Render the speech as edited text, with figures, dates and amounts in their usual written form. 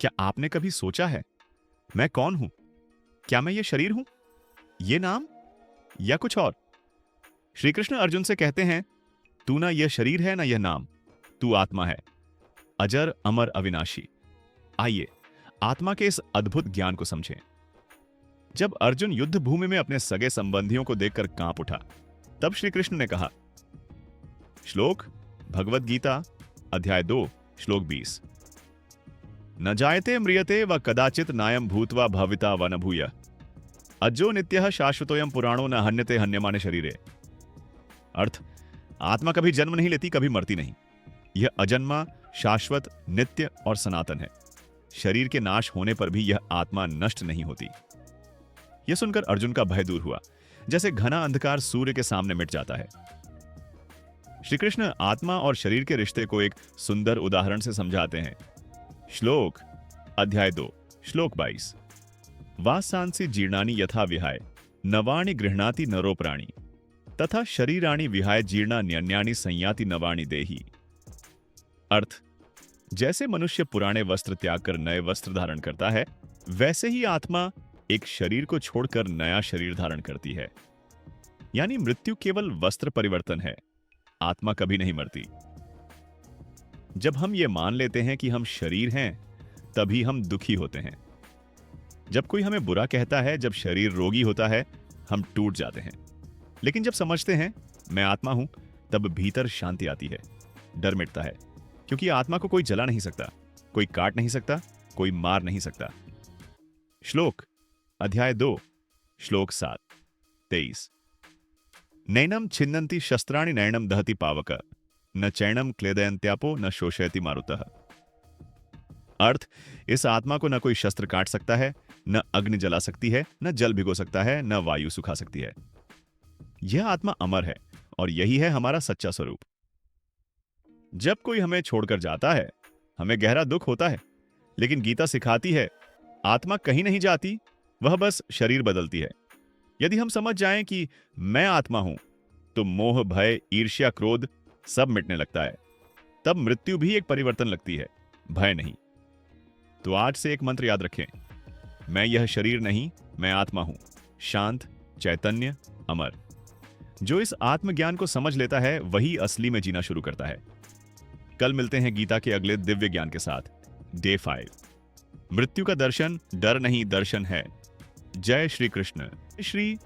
क्या आपने कभी सोचा है, मैं कौन हूं? क्या मैं ये शरीर हूं? ये नाम या कुछ और? श्री कृष्ण अर्जुन से कहते हैं, तू ना यह शरीर है ना यह नाम, तू आत्मा है, अजर अमर अविनाशी। आइए आत्मा के इस अद्भुत ज्ञान को समझें। जब अर्जुन युद्ध भूमि में अपने सगे संबंधियों को देखकर कांप उठा, तब श्री कृष्ण ने कहा, श्लोक भगवद गीता अध्याय 2 श्लोक 20, न जायते म्रियते व कदाचित नायम भूतवा भविता व न भूय अजो नित्यः शाश्वतोयम पुराणो न हन्यते हन्यमाने शरीरे। अर्थ, आत्मा कभी जन्म नहीं लेती, कभी मरती नहीं। यह अजन्मा, शाश्वत, नित्य और सनातन है। शरीर के नाश होने पर भी यह आत्मा नष्ट नहीं होती। यह सुनकर अर्जुन का भय दूर हुआ, जैसे घना अंधकार सूर्य के सामने मिट जाता है। श्री कृष्ण आत्मा और शरीर के रिश्ते को एक सुंदर उदाहरण से समझाते हैं। श्लोक अध्याय 2 श्लोक 22, वासांसि जीर्णानि यथा विहाय नवाणि गृह्णाति नरो प्राणी तथा शरीराणि विहाय जीर्णान्यन्यानि संयाति नवाणि देहि। अर्थ, जैसे मनुष्य पुराने वस्त्र त्याग कर नए वस्त्र धारण करता है, वैसे ही आत्मा एक शरीर को छोड़कर नया शरीर धारण करती है। यानी मृत्यु केवल वस्त्र परिवर्तन है, आत्मा कभी नहीं मरती। जब हम ये मान लेते हैं कि हम शरीर हैं, तभी हम दुखी होते हैं। जब कोई हमें बुरा कहता है, जब शरीर रोगी होता है, हम टूट जाते हैं। लेकिन जब समझते हैं मैं आत्मा हूं, तब भीतर शांति आती है, डर मिटता है, क्योंकि आत्मा को कोई जला नहीं सकता, कोई काट नहीं सकता, कोई मार नहीं सकता। श्लोक अध्याय 2 श्लोक 7 23, नैनम छिन्नन्ति शस्त्राणि नैनम दहति पावक न चैनम क्लेदयन्त्यापो न शोषयति मारुतः। अर्थ, इस आत्मा को न कोई शस्त्र काट सकता है, न अग्नि जला सकती है, न जल भिगो सकता है, न वायु सुखा सकती है। यह आत्मा अमर है और यही है हमारा सच्चा स्वरूप। जब कोई हमें छोड़कर जाता है, हमें गहरा दुख होता है, लेकिन गीता सिखाती है आत्मा कहीं नहीं जाती, वह बस शरीर बदलती है। यदि हम समझ जाएं कि मैं आत्मा हूं, तो मोह, भय, ईर्ष्या, क्रोध सब मिटने लगता है। तब मृत्यु भी एक परिवर्तन लगती है, भय नहीं। तो आज से एक मंत्र याद रखें, मैं यह शरीर नहीं, मैं आत्मा हूं, शांत, चैतन्य, अमर। जो इस आत्मज्ञान को समझ लेता है, वही असली में जीना शुरू करता है। कल मिलते हैं गीता के अगले दिव्य ज्ञान के साथ। डे 5, मृत्यु का दर्शन डर नहीं दर्शन है। जय श्री कृष्ण। श्री